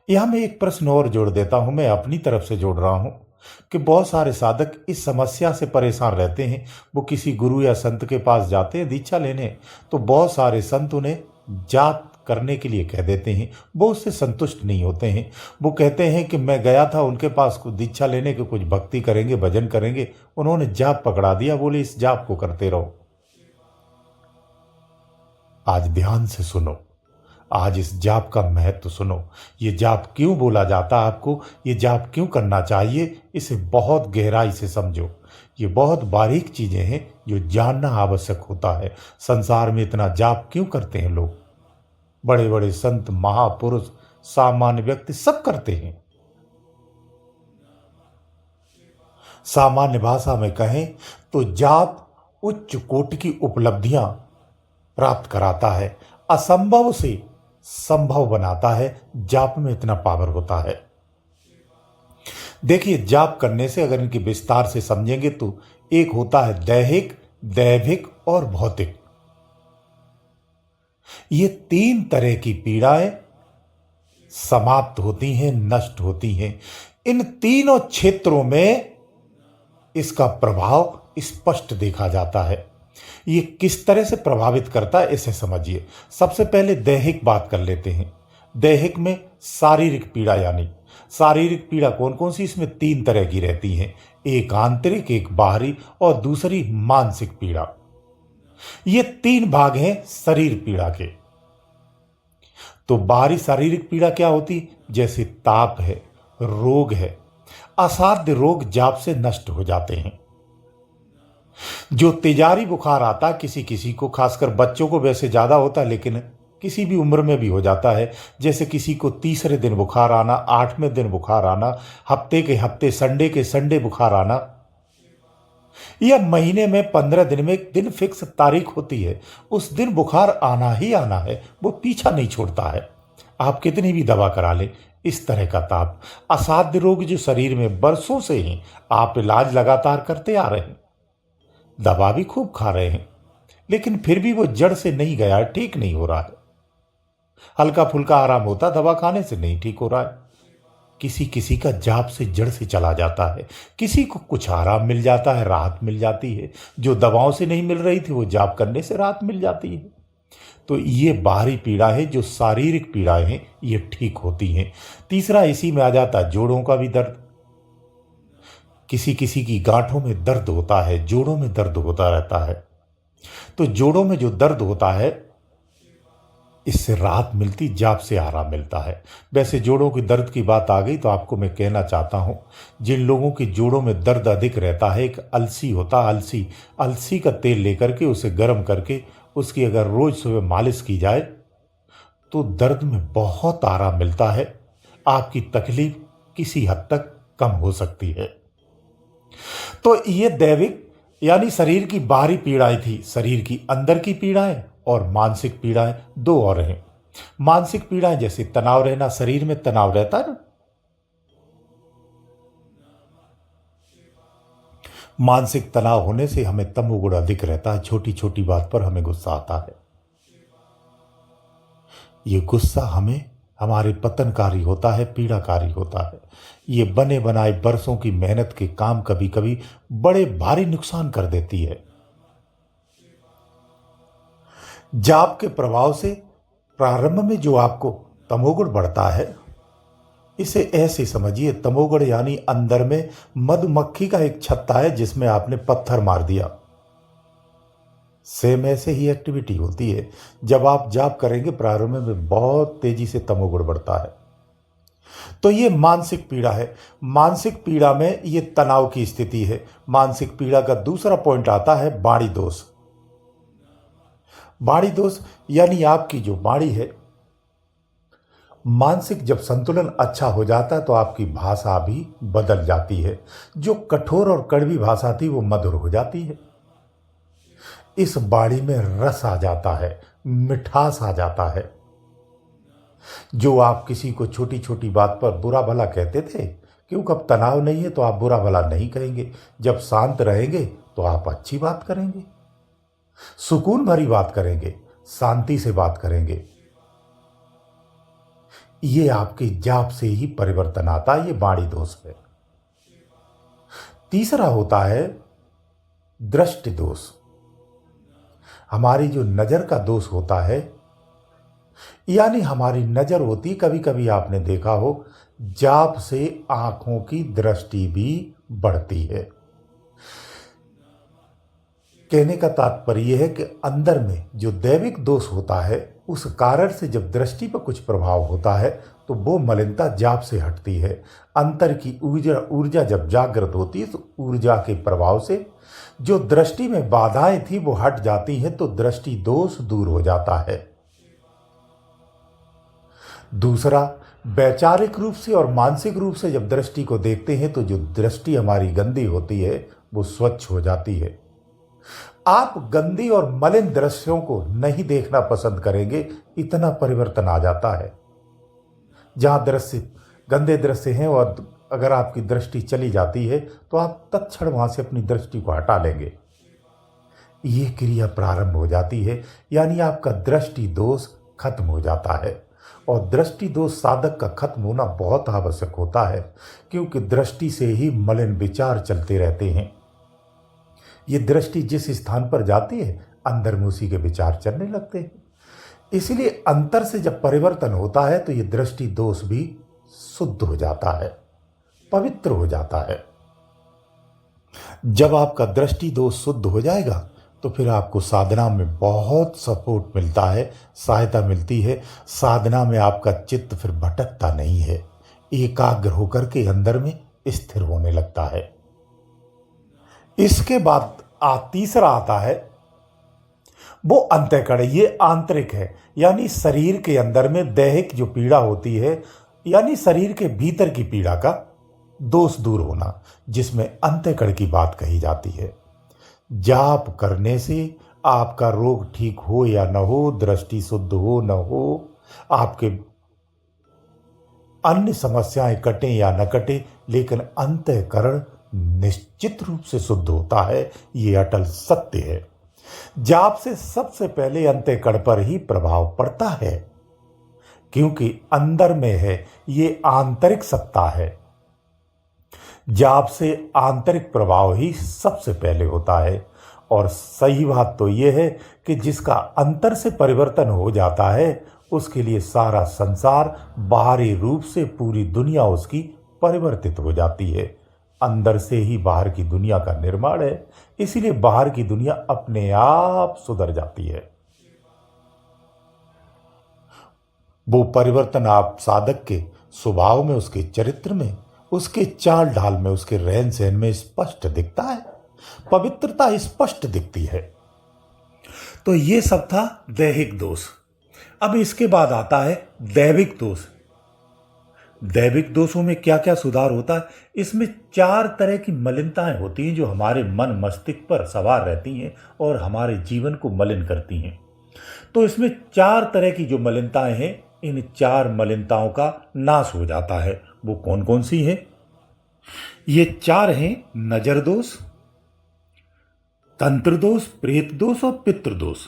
यहाँ मैं एक प्रश्न और जोड़ देता हूं, मैं अपनी तरफ से जोड़ रहा हूं कि बहुत सारे साधक इस समस्या से परेशान रहते हैं। वो किसी गुरु या संत के पास जाते हैं दीक्षा लेने, तो बहुत सारे संत उन्हें जाप करने के लिए कह देते हैं। वो उससे संतुष्ट नहीं होते हैं। वो कहते हैं कि मैं गया था उनके पास कुछ दीक्षा लेने के, कुछ भक्ति करेंगे, भजन करेंगे, उन्होंने जाप पकड़ा दिया, बोले इस जाप को करते रहो। आज ध्यान से सुनो, आज इस जाप का महत्व सुनो। ये जाप क्यों बोला जाता है आपको, ये जाप क्यों करना चाहिए, इसे बहुत गहराई से समझो। ये बहुत बारीक चीजें हैं जो जानना आवश्यक होता है। संसार में इतना जाप क्यों करते हैं लोग? बड़े बड़े संत, महापुरुष, सामान्य व्यक्ति सब करते हैं। सामान्य भाषा में कहें तो जाप उच्च कोटि की उपलब्धियां प्राप्त कराता है, असंभव से संभव बनाता है। जाप में इतना पावर होता है। देखिए, जाप करने से अगर इनकी विस्तार से समझेंगे तो एक होता है दैहिक, दैविक और भौतिक। ये तीन तरह की पीड़ाएं समाप्त होती हैं, नष्ट होती हैं। इन तीनों क्षेत्रों में इसका प्रभाव स्पष्ट देखा जाता है। ये किस तरह से प्रभावित करता है इसे समझिए। सबसे पहले दैहिक बात कर लेते हैं। दैहिक में शारीरिक पीड़ा, यानी शारीरिक पीड़ा कौन कौन सी? इसमें तीन तरह की रहती हैं, एक आंतरिक, एक बाहरी और दूसरी मानसिक पीड़ा। ये तीन भाग हैं शरीर पीड़ा के। तो बाहरी शारीरिक पीड़ा क्या होती? जैसे ताप है, रोग है। असाध्य रोग जाप से नष्ट हो जाते हैं। जो तेजारी बुखार आता किसी किसी को, खासकर बच्चों को वैसे ज्यादा होता है, लेकिन किसी भी उम्र में भी हो जाता है। जैसे किसी को तीसरे दिन बुखार आना, 8वें दिन बुखार आना, हफ्ते के हफ्ते, संडे के संडे बुखार आना, या महीने में 15 दिन में एक दिन फिक्स तारीख होती है, उस दिन बुखार आना ही आना है, वो पीछा नहीं छोड़ता है। आप कितनी भी दवा करा लें। इस तरह का ताप, असाध्य रोग जो शरीर में बरसों से ही आप इलाज लगातार करते आ रहे हैं, दवा भी खूब खा रहे हैं, लेकिन फिर भी वो जड़ से नहीं गया है, ठीक नहीं हो रहा है। हल्का फुल्का आराम होता, दवा खाने से नहीं ठीक हो रहा है। किसी किसी का जाप से जड़ से चला जाता है, किसी को कुछ आराम मिल जाता है, राहत मिल जाती है। जो दवाओं से नहीं मिल रही थी वो जाप करने से राहत मिल जाती है। तो ये बाहरी पीड़ा है। जो शारीरिक पीड़ाएं हैं ये ठीक होती हैं। तीसरा इसी में आ जाता है जोड़ों का भी दर्द। किसी किसी की गांठों में दर्द होता है, जोड़ों में दर्द होता रहता है। तो जोड़ों में जो दर्द होता है, इससे राहत मिलती, जाप से आराम मिलता है। वैसे जोड़ों की दर्द की बात आ गई तो आपको मैं कहना चाहता हूं, जिन लोगों की जोड़ों में दर्द अधिक रहता है, एक अलसी होता है, अलसी, अलसी का तेल लेकर के उसे गर्म करके उसकी अगर रोज सुबह मालिश की जाए तो दर्द में बहुत आराम मिलता है। आपकी तकलीफ किसी हद तक कम हो सकती है। तो ये दैविक यानी शरीर की बाहरी पीड़ाएं थी। शरीर की अंदर की पीड़ाएं और मानसिक पीड़ाएं दो और हैं। मानसिक पीड़ाएं जैसे तनाव रहना, शरीर में तनाव रहता है ना, मानसिक तनाव होने से हमें तमोगुण अधिक रहता है। छोटी छोटी बात पर हमें गुस्सा आता है। ये गुस्सा हमें हमारे पतनकारी होता है, पीड़ाकारी होता है। ये बने बनाए बरसों की मेहनत के काम कभी कभी बड़े भारी नुकसान कर देती है। जाप के प्रभाव से प्रारंभ में जो आपको तमोगुण बढ़ता है, इसे ऐसे समझिए, तमोगुण यानी अंदर में मधुमक्खी का एक छत्ता है जिसमें आपने पत्थर मार दिया। सेम ऐसे ही एक्टिविटी होती है। जब आप जाप करेंगे प्रारंभ में बहुत तेजी से तमोगुण बढ़ता है। तो ये मानसिक पीड़ा है। मानसिक पीड़ा में ये तनाव की स्थिति है। मानसिक पीड़ा का दूसरा पॉइंट आता है वाणी दोष। वाणी दोष यानी आपकी जो वाणी है, मानसिक जब संतुलन अच्छा हो जाता है तो आपकी भाषा भी बदल जाती है। जो कठोर और कड़वी भाषा थी वो मधुर हो जाती है। इस वाणी में रस आ जाता है, मिठास आ जाता है। जो आप किसी को छोटी छोटी बात पर बुरा भला कहते थे, क्योंकि अब तनाव नहीं है तो आप बुरा भला नहीं कहेंगे। जब शांत रहेंगे तो आप अच्छी बात करेंगे, सुकून भरी बात करेंगे, शांति से बात करेंगे। ये आपके जाप से ही परिवर्तन आता है, ये वाणी दोष है। तीसरा होता है दृष्टि दोष। हमारी जो नजर का दोष होता है, यानी हमारी नजर होती, कभी कभी आपने देखा हो जाप से आंखों की दृष्टि भी बढ़ती है। कहने का तात्पर्य यह है कि अंदर में जो दैविक दोष होता है, उस कारण से जब दृष्टि पर कुछ प्रभाव होता है तो वो मलिनता जाप से हटती है। अंतर की ऊर्जा जब जागृत होती है तो ऊर्जा के प्रभाव से जो दृष्टि में बाधाएं थी वो हट जाती हैं, तो दृष्टि दोष दूर हो जाता है। दूसरा, वैचारिक रूप से और मानसिक रूप से जब दृष्टि को देखते हैं तो जो दृष्टि हमारी गंदी होती है वो स्वच्छ हो जाती है। आप गंदी और मलिन दृश्यों को नहीं देखना पसंद करेंगे, इतना परिवर्तन आ जाता है। जहां दृश्य गंदे दृश्य हैं और अगर आपकी दृष्टि चली जाती है तो आप तत्क्षण वहां से अपनी दृष्टि को हटा लेंगे। ये क्रिया प्रारंभ हो जाती है, यानी आपका दृष्टि दोष खत्म हो जाता है। और दृष्टि दोष साधक का खत्म होना बहुत आवश्यक होता है, क्योंकि दृष्टि से ही मलिन विचार चलते रहते हैं। ये दृष्टि जिस स्थान पर जाती है, अंदर में उसी के विचार चलने लगते हैं। इसलिए अंतर से जब परिवर्तन होता है तो ये दृष्टि दोष भी शुद्ध हो जाता है, पवित्र हो जाता है। जब आपका दृष्टि दोष शुद्ध हो जाएगा तो फिर आपको साधना में बहुत सपोर्ट मिलता है, सहायता मिलती है। साधना में आपका चित्त फिर भटकता नहीं है, एकाग्र होकर के अंदर में स्थिर होने लगता है। इसके बाद तीसरा आता है वो अंतःकरण। ये आंतरिक है, यानी शरीर के अंदर में दैहिक जो पीड़ा होती है, यानी शरीर के भीतर की पीड़ा का दोष दूर होना, जिसमें अंतःकरण की बात कही जाती है। जाप करने से आपका रोग ठीक हो या न हो, दृष्टि शुद्ध हो न हो, आपके अन्य समस्याएं कटें या न कटे, लेकिन अंतःकरण निश्चित रूप से शुद्ध होता है। ये अटल सत्य है। जाप से सबसे पहले अंतःकरण पर ही प्रभाव पड़ता है, क्योंकि अंदर में है, ये आंतरिक सत्ता है। जाप से आंतरिक प्रभाव ही सबसे पहले होता है। और सही बात तो यह है कि जिसका अंतर से परिवर्तन हो जाता है, उसके लिए सारा संसार बाहरी रूप से पूरी दुनिया उसकी परिवर्तित हो जाती है। अंदर से ही बाहर की दुनिया का निर्माण है, इसीलिए बाहर की दुनिया अपने आप सुधर जाती है। वो परिवर्तन आप साधक के स्वभाव में, उसके चरित्र में, उसके चाल ढाल में, उसके रहन सहन में स्पष्ट दिखता है। पवित्रता स्पष्ट दिखती है। तो ये सब था दैहिक दोष। अब इसके बाद आता है दैविक दोष। दैविक दोषों में क्या क्या सुधार होता है? इसमें 4 तरह की मलिनताएं होती हैं जो हमारे मन मस्तिष्क पर सवार रहती हैं और हमारे जीवन को मलिन करती हैं। तो इसमें 4 तरह की जो मलिनताएं हैं, इन 4 मलिनताओं का नाश हो जाता है। वो कौन कौन सी हैं? ये 4 हैं नजर दोष, तंत्र दोष, प्रेत दोष और पितृ दोष।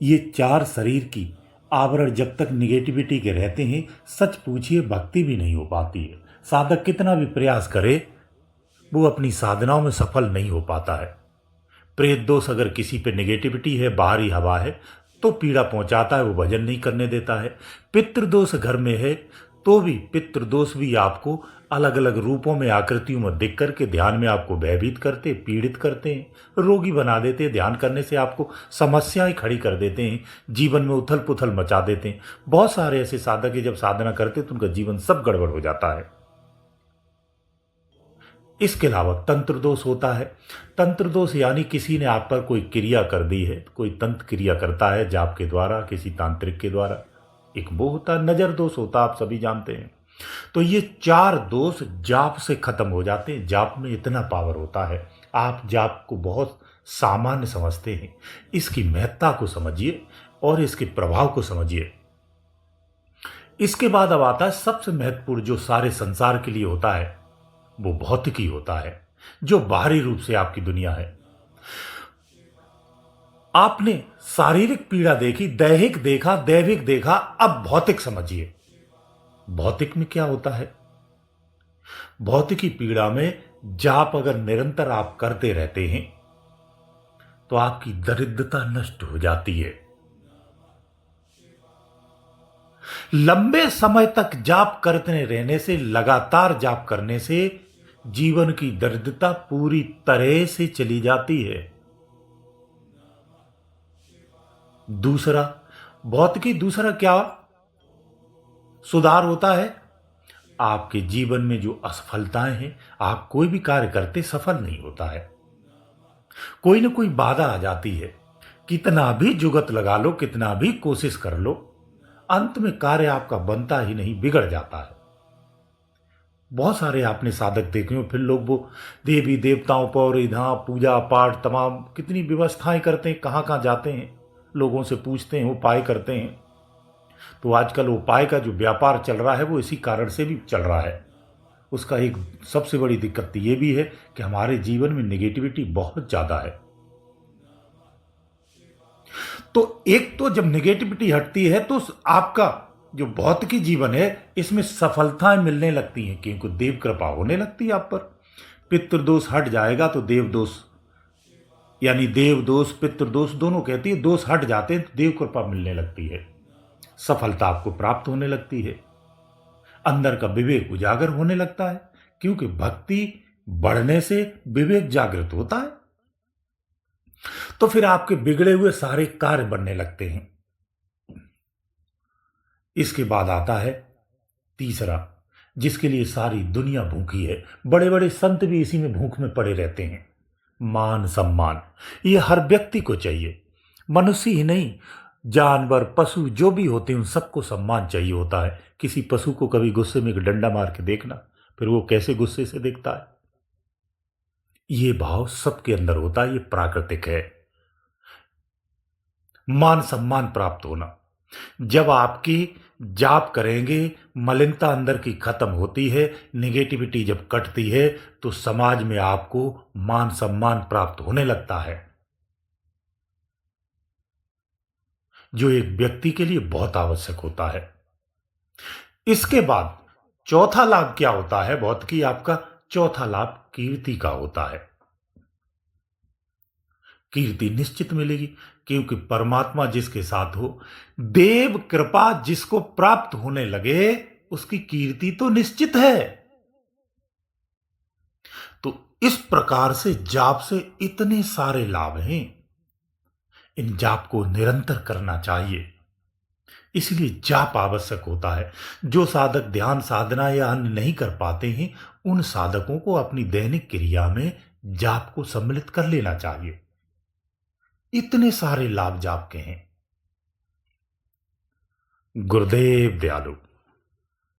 ये 4 शरीर की आवरण जब तक निगेटिविटी के रहते हैं, सच पूछिए भक्ति भी नहीं हो पाती है। साधक कितना भी प्रयास करे, वो अपनी साधनाओं में सफल नहीं हो पाता है। प्रेत दोष अगर किसी पे नेगेटिविटी है, बाहरी हवा है, तो पीड़ा पहुंचाता है, वो भजन नहीं करने देता है। पितृदोष घर में है तो भी पितृदोष भी आपको अलग अलग रूपों में, आकृतियों में दिख करके ध्यान में आपको भयभीत करते, पीड़ित करते हैं, रोगी बना देते हैं। ध्यान करने से आपको समस्याएं खड़ी कर देते हैं, जीवन में उथल पुथल मचा देते हैं। बहुत सारे ऐसे साधक हैं जब साधना करते तो उनका जीवन सब गड़बड़ हो जाता है। इसके अलावा तंत्र दोष होता है। तंत्र दोष यानी किसी ने आप पर कोई क्रिया कर दी है, कोई तंत्र क्रिया करता है जाप के द्वारा, किसी तांत्रिक के द्वारा। एक वो होता है नजर दोष होता है, आप सभी जानते हैं। तो ये 4 दोष जाप से खत्म हो जाते हैं। जाप में इतना पावर होता है। आप जाप को बहुत सामान्य समझते हैं, इसकी महत्ता को समझिए और इसके प्रभाव को समझिए। इसके बाद अब आता है सबसे महत्वपूर्ण, जो सारे संसार के लिए होता है, वो भौतिकी होता है, जो बाहरी रूप से आपकी दुनिया है। आपने शारीरिक पीड़ा देखी, दैहिक देखा, दैविक देखा, अब भौतिक समझिए। भौतिक में क्या होता है? भौतिकी पीड़ा में जाप अगर निरंतर आप करते रहते हैं तो आपकी दरिद्रता नष्ट हो जाती है। लंबे समय तक जाप करते रहने से, लगातार जाप करने से जीवन की दरिद्रता पूरी तरह से चली जाती है। दूसरा, भौतिकी दूसरा क्या सुधार होता है? आपके जीवन में जो असफलताएं हैं, आप कोई भी कार्य करते सफल नहीं होता है, कोई ना कोई बाधा आ जाती है। कितना भी जुगत लगा लो, कितना भी कोशिश कर लो, अंत में कार्य आपका बनता ही नहीं, बिगड़ जाता है। बहुत सारे आपने साधक देखे हो, फिर लोग वो देवी देवताओं पर इधर पूजा पाठ तमाम कितनी व्यवस्थाएं करते हैं, कहाँ कहाँ जाते हैं, लोगों से पूछते हैं, उपाय करते हैं। तो आजकल उपाय का जो व्यापार चल रहा है वो इसी कारण से भी चल रहा है। उसका एक सबसे बड़ी दिक्कत तो ये भी है कि हमारे जीवन में नेगेटिविटी बहुत ज्यादा है। तो एक तो जब नेगेटिविटी हटती है तो आपका जो भौतिकी जीवन है इसमें सफलताएं मिलने लगती हैं, क्योंकि देव कृपा होने लगती है आप पर। पितृदोष हट जाएगा तो देव दोष, यानी देव दोष पितृदोष दोनों कहती है, दोष हट जाते हैं तो देव कृपा मिलने लगती है, सफलता आपको प्राप्त होने लगती है, अंदर का विवेक उजागर होने लगता है, क्योंकि भक्ति बढ़ने से विवेक जागृत होता है। तो फिर आपके बिगड़े हुए सारे कार्य बनने लगते हैं। इसके बाद आता है तीसरा, जिसके लिए सारी दुनिया भूखी है, बड़े बड़े संत भी इसी में भूख में पड़े रहते हैं, मान सम्मान। ये हर व्यक्ति को चाहिए, मनुष्य ही नहीं, जानवर पशु जो भी होते हैं उन सबको सम्मान चाहिए होता है। किसी पशु को कभी गुस्से में एक डंडा मार के देखना, फिर वो कैसे गुस्से से देखता है। ये भाव सबके अंदर होता है, ये प्राकृतिक है। मान सम्मान प्राप्त होना, जब आपकी जाप करेंगे, मलिनता अंदर की खत्म होती है, नेगेटिविटी जब कटती है तो समाज में आपको मान सम्मान प्राप्त होने लगता है, जो एक व्यक्ति के लिए बहुत आवश्यक होता है। इसके बाद चौथा लाभ क्या होता है? भौतिकी आपका चौथा लाभ कीर्ति का होता है। कीर्ति निश्चित मिलेगी, क्योंकि परमात्मा जिसके साथ हो, देव कृपा जिसको प्राप्त होने लगे, उसकी कीर्ति तो निश्चित है। तो इस प्रकार से जाप से इतने सारे लाभ हैं, इन जाप को निरंतर करना चाहिए, इसलिए जाप आवश्यक होता है। जो साधक ध्यान साधना या अन्य नहीं कर पाते हैं, उन साधकों को अपनी दैनिक क्रिया में जाप को सम्मिलित कर लेना चाहिए। इतने सारे लाभ जाप के हैं। गुरुदेव दयालु।